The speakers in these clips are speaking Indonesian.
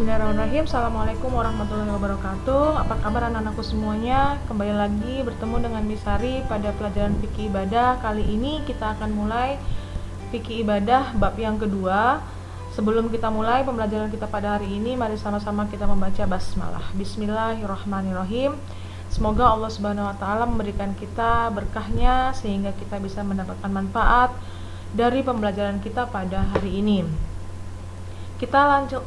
Bismillahirrahmanirrahim. Assalamualaikum warahmatullahi wabarakatuh. Apa kabar anak-anakku semuanya? Kembali lagi bertemu dengan Misari pada pelajaran fikih ibadah. Kali ini kita akan mulai fikih ibadah bab yang kedua. Sebelum kita mulai pembelajaran kita pada hari ini, mari sama-sama kita membaca basmalah. Bismillahirrahmanirrahim. Semoga Allah Subhanahu wa taala memberikan kita berkahnya sehingga kita bisa mendapatkan manfaat dari pembelajaran kita pada hari ini. Kita lanjut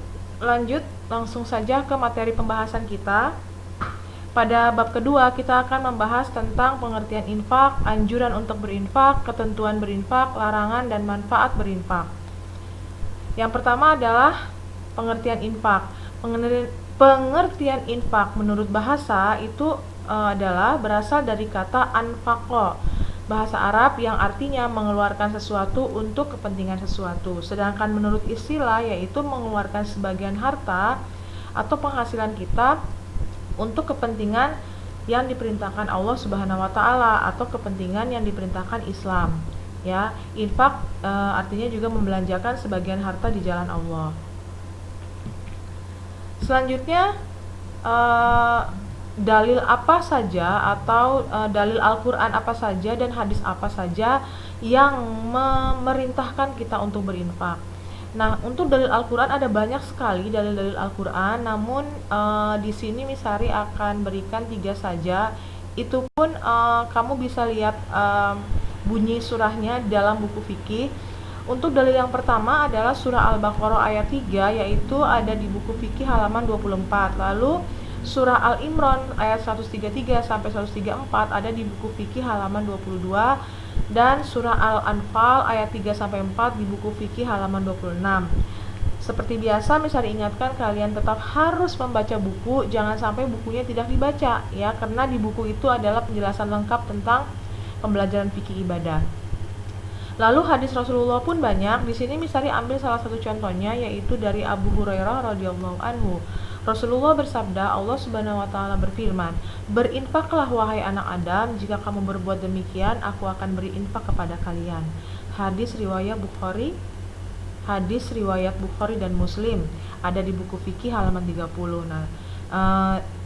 langsung saja ke materi pembahasan kita. Pada bab kedua kita akan membahas tentang pengertian infak, anjuran untuk berinfak, ketentuan berinfak, larangan dan manfaat berinfak. Yang pertama adalah pengertian infak. Pengertian infak menurut bahasa itu adalah berasal dari kata anfaqo, bahasa Arab yang artinya mengeluarkan sesuatu untuk kepentingan sesuatu. Sedangkan menurut istilah yaitu mengeluarkan sebagian harta atau penghasilan kita untuk kepentingan yang diperintahkan Allah Subhanahu wa taala atau kepentingan yang diperintahkan Islam. Ya, infak artinya juga membelanjakan sebagian harta di jalan Allah. Selanjutnya dalil apa saja atau dalil Al-Quran apa saja dan hadis apa saja yang memerintahkan kita untuk berinfak. Nah, untuk dalil Al-Quran ada banyak sekali dalil-dalil Al-Quran, namun di sini Misari akan berikan 3 saja. Itu pun kamu bisa lihat bunyi surahnya dalam buku fikih. Untuk dalil yang pertama adalah surah Al-Baqarah ayat 3, yaitu ada di buku fikih halaman 24. Lalu surah Al-Imran ayat 133 sampai 134 ada di buku fikih halaman 22, dan surah Al-Anfal ayat 3 sampai 4 di buku fikih halaman 26. Seperti biasa, Misari ingatkan kalian tetap harus membaca buku, jangan sampai bukunya tidak dibaca ya, karena di buku itu adalah penjelasan lengkap tentang pembelajaran fikih ibadah. Lalu hadis Rasulullah pun banyak. Di sini Misari ambil salah satu contohnya, yaitu dari Abu Hurairah radhiyallahu anhu. Rasulullah bersabda, Allah Subhanahu wa taala berfirman, "Berinfaklah wahai anak Adam, jika kamu berbuat demikian, aku akan beri infak kepada kalian." Hadis riwayat Bukhari dan Muslim, ada di buku fikih halaman 30. Nah,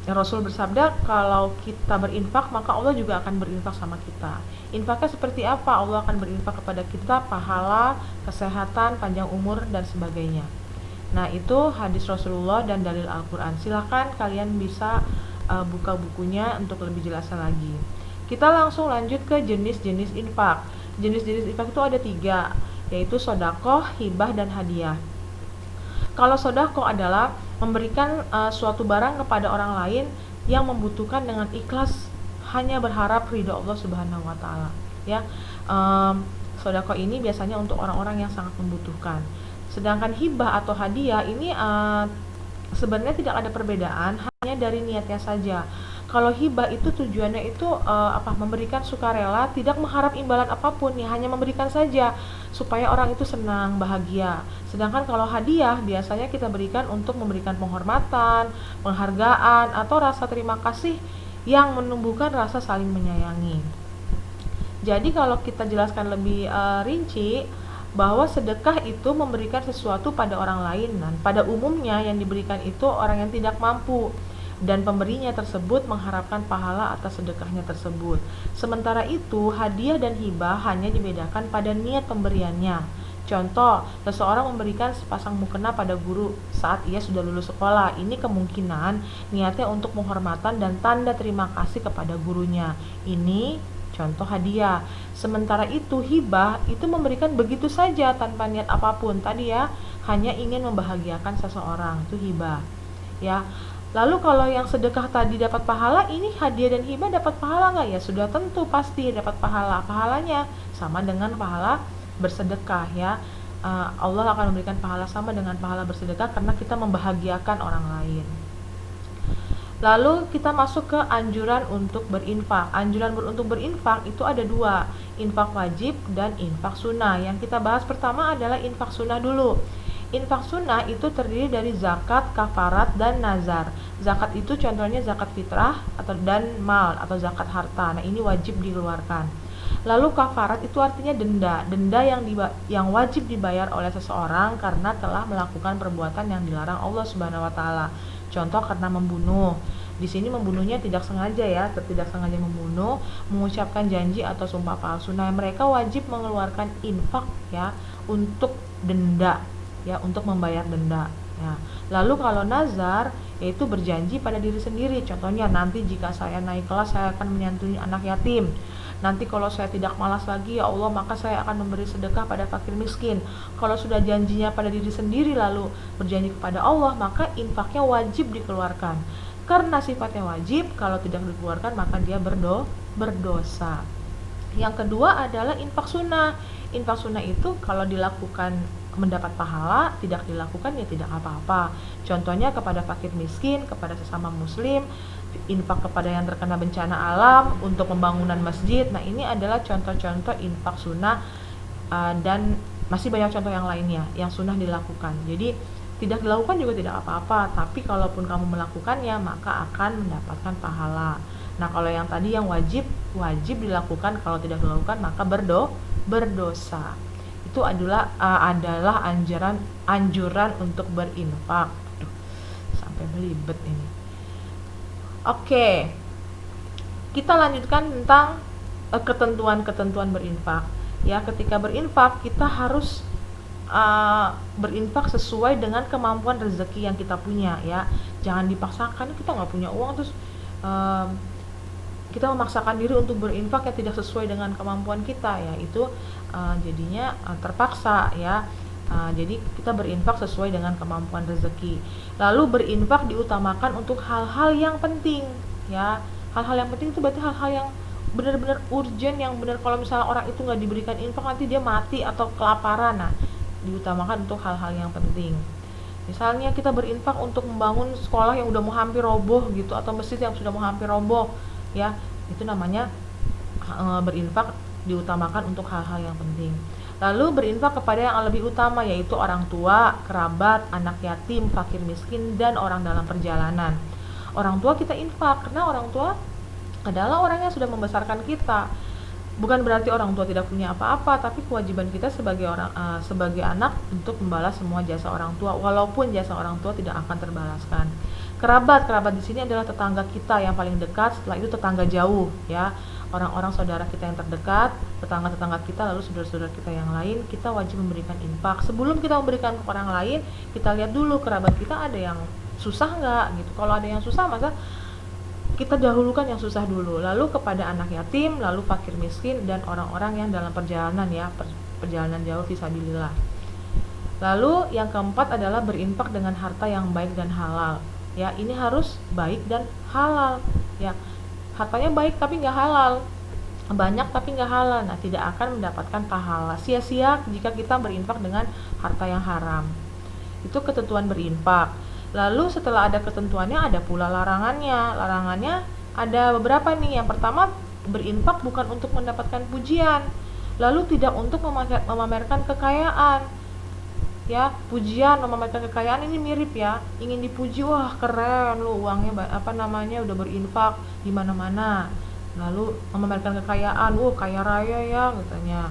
Rasul bersabda, kalau kita berinfak maka Allah juga akan berinfak sama kita. Infaknya seperti apa? Allah akan berinfak kepada kita pahala, kesehatan, panjang umur dan sebagainya. Nah, itu hadis Rasulullah dan dalil Al-Quran. Silahkan kalian bisa buka bukunya untuk lebih jelasnya lagi. Kita langsung lanjut ke jenis-jenis infak. Jenis-jenis infak itu ada 3, yaitu sodakoh, hibah, dan hadiah. Kalau sodakoh adalah memberikan suatu barang kepada orang lain yang membutuhkan dengan ikhlas, hanya berharap ridho Allah Subhanahu wa taala. Ya, sodakoh ini biasanya untuk orang-orang yang sangat membutuhkan. Sedangkan hibah atau hadiah ini sebenarnya tidak ada perbedaan, hanya dari niatnya saja. Kalau hibah itu tujuannya itu memberikan sukarela, tidak mengharap imbalan apapun, ya hanya memberikan saja supaya orang itu senang, bahagia. Sedangkan kalau hadiah biasanya kita berikan untuk memberikan penghormatan, penghargaan atau rasa terima kasih yang menumbuhkan rasa saling menyayangi. Jadi kalau kita jelaskan lebih rinci, bahwa sedekah itu memberikan sesuatu pada orang lain, dan pada umumnya yang diberikan itu orang yang tidak mampu, dan pemberinya tersebut mengharapkan pahala atas sedekahnya tersebut. Sementara itu, hadiah dan hibah hanya dibedakan pada niat pemberiannya. Contoh, seseorang memberikan sepasang mukena pada guru saat ia sudah lulus sekolah. Ini kemungkinan niatnya untuk penghormatan dan tanda terima kasih kepada gurunya. Ini contoh hadiah. Sementara itu hibah itu memberikan begitu saja tanpa niat apapun. Tadi ya, hanya ingin membahagiakan seseorang, itu hibah. Ya. Lalu kalau yang sedekah tadi dapat pahala, ini hadiah dan hibah dapat pahala nggak? Ya sudah tentu pasti dapat pahala. Pahalanya sama dengan pahala bersedekah ya. Allah akan memberikan pahala sama dengan pahala bersedekah karena kita membahagiakan orang lain. Lalu kita masuk ke anjuran untuk berinfak. Anjuran untuk berinfak itu ada 2, infak wajib dan infak sunnah. Yang kita bahas pertama adalah infak sunnah dulu. Infak sunnah itu terdiri dari zakat, kafarat, dan nazar. Zakat itu contohnya zakat fitrah dan mal atau zakat harta. Nah, ini wajib dikeluarkan. Lalu kafarat itu artinya denda, denda yang wajib dibayar oleh seseorang karena telah melakukan perbuatan yang dilarang Allah Subhanahu wa taala. Contoh karena membunuh. Di sini membunuhnya tidak sengaja ya, tidak sengaja membunuh, mengucapkan janji atau sumpah palsu. Nah, mereka wajib mengeluarkan infak ya untuk denda ya, untuk membayar denda ya. Lalu kalau nazar yaitu berjanji pada diri sendiri. Contohnya, nanti jika saya naik kelas saya akan menyantuni anak yatim. Nanti kalau saya tidak malas lagi ya Allah, maka saya akan memberi sedekah pada fakir miskin. Kalau sudah janjinya pada diri sendiri lalu berjanji kepada Allah, maka infaknya wajib dikeluarkan. Karena sifatnya wajib, kalau tidak dikeluarkan maka dia berdosa. Yang kedua adalah infak sunnah. Infak sunnah itu kalau dilakukan mendapat pahala, tidak dilakukan ya tidak apa-apa. Contohnya kepada fakir miskin, kepada sesama muslim, infak kepada yang terkena bencana alam, untuk pembangunan masjid. Nah, ini adalah contoh-contoh infak sunnah, dan masih banyak contoh yang lainnya yang sunnah dilakukan. Jadi tidak dilakukan juga tidak apa-apa, tapi kalaupun kamu melakukannya maka akan mendapatkan pahala. Nah, kalau yang tadi yang wajib dilakukan, kalau tidak dilakukan maka berdosa. Itu adalah anjuran untuk berinfak. Aduh, sampai belibet ini. Oke. Kita lanjutkan tentang ketentuan-ketentuan berinfak. Ya, ketika berinfak kita harus berinfak sesuai dengan kemampuan rezeki yang kita punya ya. Jangan dipaksakan, kita nggak punya uang terus kita memaksakan diri untuk berinfak yang tidak sesuai dengan kemampuan kita ya, itu jadinya terpaksa ya. Jadi kita berinfak sesuai dengan kemampuan rezeki. Lalu berinfak diutamakan untuk hal-hal yang penting ya. Hal-hal yang penting itu berarti hal-hal yang benar-benar urgent, yang benar kalau misalnya orang itu nggak diberikan infak nanti dia mati atau kelaparan. Nah, diutamakan untuk hal-hal yang penting. Misalnya kita berinfak untuk membangun sekolah yang udah mau hampir roboh gitu, atau masjid yang sudah mau hampir roboh ya, itu namanya berinfak diutamakan untuk hal-hal yang penting. Lalu berinfak kepada yang lebih utama, yaitu orang tua, kerabat, anak yatim, fakir miskin, dan orang dalam perjalanan. Orang tua kita infak karena orang tua adalah orang yang sudah membesarkan kita. Bukan berarti orang tua tidak punya apa-apa, tapi kewajiban kita sebagai anak untuk membalas semua jasa orang tua, walaupun jasa orang tua tidak akan terbalaskan. Kerabat di sini adalah tetangga kita yang paling dekat, setelah itu tetangga jauh ya. Orang-orang saudara kita yang terdekat, tetangga-tetangga kita, lalu saudara-saudara kita yang lain, kita wajib memberikan infak. Sebelum kita memberikan ke orang lain, kita lihat dulu kerabat kita ada yang susah nggak gitu. Kalau ada yang susah, maka kita dahulukan yang susah dulu, lalu kepada anak yatim, lalu fakir miskin, dan orang-orang yang dalam perjalanan ya, perjalanan jauh fisabilillah. Lalu yang keempat adalah berinfak dengan harta yang baik dan halal ya. Ini harus baik dan halal ya. Hartanya baik tapi nggak halal, banyak tapi nggak halal, nah tidak akan mendapatkan pahala, sia-sia jika kita berinfak dengan harta yang haram. Itu ketentuan berinfak. Lalu setelah ada ketentuannya, ada pula larangannya. Larangannya ada beberapa nih. Yang pertama, berinfak bukan untuk mendapatkan pujian. Lalu tidak untuk memamerkan kekayaan. Ya, pujian, memamerkan kekayaan ini mirip ya. Ingin dipuji, wah keren lu uangnya udah berinfak di mana-mana. Lalu memamerkan kekayaan, wah kaya raya ya katanya.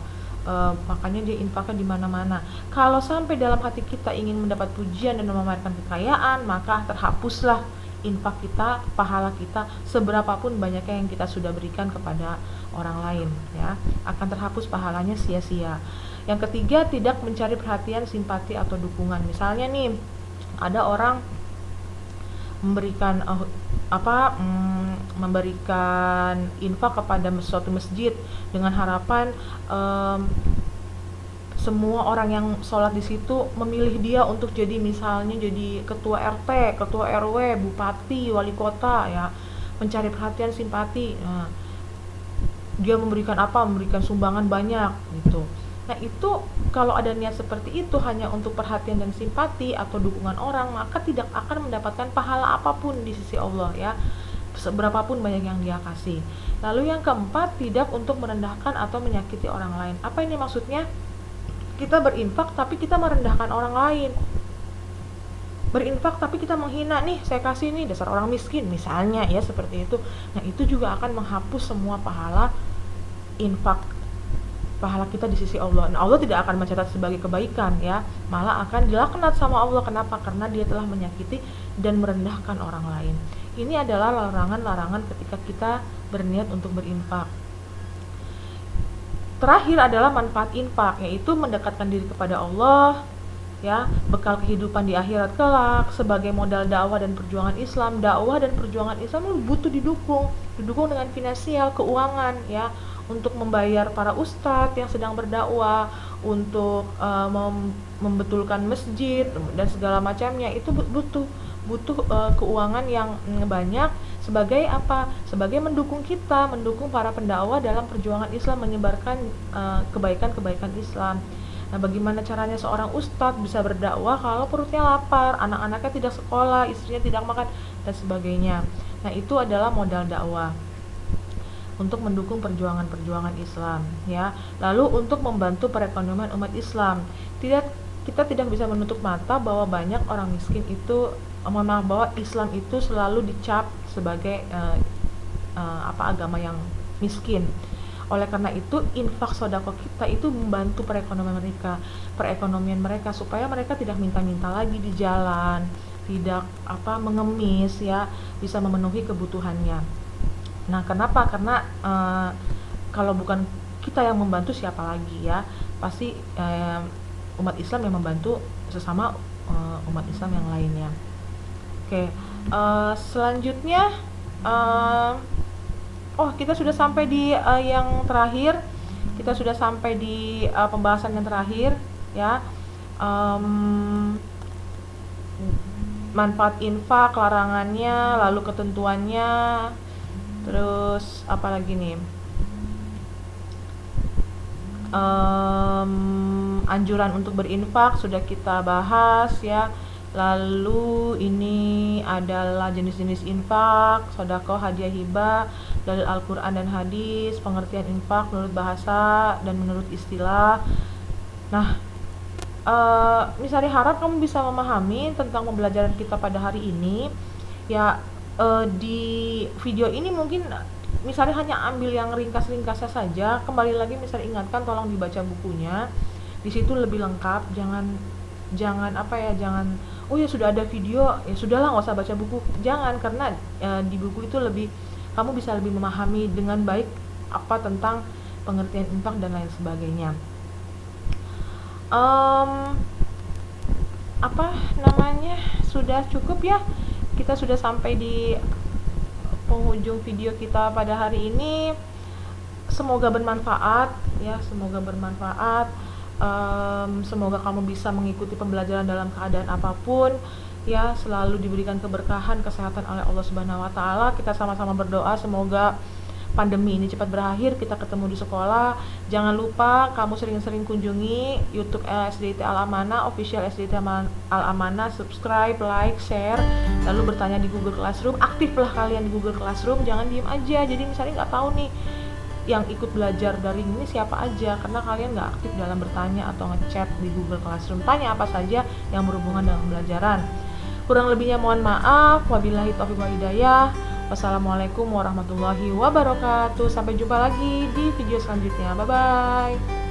Makanya dia infaknya di mana-mana. Kalau sampai dalam hati kita ingin mendapat pujian dan memamerkan kekayaan, maka terhapuslah infak kita, pahala kita, seberapapun banyaknya yang kita sudah berikan kepada orang lain ya, akan terhapus pahalanya sia-sia. Yang ketiga, tidak mencari perhatian, simpati atau dukungan. Misalnya nih, ada orang memberikan infak kepada suatu masjid dengan harapan semua orang yang sholat di situ memilih dia untuk jadi misalnya jadi ketua RT, ketua RW, bupati, wali kota ya, mencari perhatian, simpati. Nah, dia memberikan sumbangan banyak gitu. Nah, itu kalau ada niat seperti itu hanya untuk perhatian dan simpati atau dukungan orang, maka tidak akan mendapatkan pahala apapun di sisi Allah ya, seberapapun banyak yang dia kasih. Lalu yang keempat, tidak untuk merendahkan atau menyakiti orang lain. Apa ini maksudnya? Kita berinfak tapi kita merendahkan orang lain. Berinfak tapi kita menghina, nih saya kasih nih dasar orang miskin misalnya ya, seperti itu. Nah, itu juga akan menghapus semua pahala infak pahala kita di sisi Allah. Nah, Allah tidak akan mencatat sebagai kebaikan ya, malah akan dilaknat sama Allah. Kenapa? Karena dia telah menyakiti dan merendahkan orang lain. Ini adalah larangan-larangan ketika kita berniat untuk berinfak. Terakhir adalah manfaat infak, yaitu mendekatkan diri kepada Allah, ya, bekal kehidupan di akhirat kelak, sebagai modal dakwah dan perjuangan Islam. Dakwah dan perjuangan Islam butuh didukung dengan finansial, keuangan, ya, untuk membayar para ustadz yang sedang berdakwah, untuk membetulkan masjid dan segala macamnya. Itu butuh keuangan yang banyak. Sebagai apa? Sebagai mendukung para pendakwah dalam perjuangan Islam, menyebarkan kebaikan-kebaikan Islam. Nah, bagaimana caranya seorang ustadz bisa berdakwah kalau perutnya lapar, anak-anaknya tidak sekolah, istrinya tidak makan, dan sebagainya. Nah, itu adalah modal dakwah untuk mendukung perjuangan-perjuangan Islam, ya. Lalu untuk membantu perekonomian umat Islam, kita tidak bisa menutup mata bahwa banyak orang miskin itu, bahwa Islam itu selalu dicap sebagai agama yang miskin. Oleh karena itu, infak sodako kita itu membantu perekonomian mereka supaya mereka tidak minta-minta lagi di jalan, tidak mengemis, ya, bisa memenuhi kebutuhannya. Nah, kenapa? Karena kalau bukan kita yang membantu, siapa lagi, ya? Pasti umat Islam yang membantu sesama umat Islam yang lainnya. Oke, selanjutnya kita sudah sampai di yang terakhir. Kita sudah sampai di pembahasan yang terakhir, ya. Manfaat infak, larangannya, lalu ketentuannya. Terus apa lagi nih? Anjuran untuk berinfak sudah kita bahas, ya. Lalu ini adalah jenis-jenis infak, sedekah, hadiah, hibah, dalil Al-Quran dan hadis, pengertian infak menurut bahasa dan menurut istilah. Nah, misalnya harap kamu bisa memahami tentang pembelajaran kita pada hari ini, ya. Di video ini mungkin misalnya hanya ambil yang ringkas-ringkasnya saja. Kembali lagi, misalnya ingatkan, tolong dibaca bukunya, di situ lebih lengkap. Jangan oh ya sudah ada video, ya sudahlah nggak usah baca buku. Jangan, karena di buku itu kamu bisa lebih memahami dengan baik apa tentang pengertian infak dan lain sebagainya. Sudah cukup, ya. Kita sudah sampai di penghujung video kita pada hari ini. Semoga bermanfaat, ya. Semoga bermanfaat. Semoga kamu bisa mengikuti pembelajaran dalam keadaan apapun, ya. Selalu diberikan keberkahan, kesehatan oleh Allah Subhanahu wa taala. Kita sama-sama berdoa semoga pandemi ini cepat berakhir, kita ketemu di sekolah. Jangan lupa kamu sering-sering kunjungi YouTube SDIT Al-Amanah, official SDIT Al-Amanah, subscribe, like, share, lalu bertanya di Google Classroom. Aktiflah kalian di Google Classroom, jangan diem aja. Jadi misalnya nggak tahu nih yang ikut belajar daring ini siapa aja, karena kalian nggak aktif dalam bertanya atau ngechat di Google Classroom. Tanya apa saja yang berhubungan dengan pembelajaran. Kurang lebihnya mohon maaf. Wabillahi taufiq wal hidayah. Wassalamualaikum warahmatullahi wabarakatuh. Sampai jumpa lagi di video selanjutnya. Bye-bye.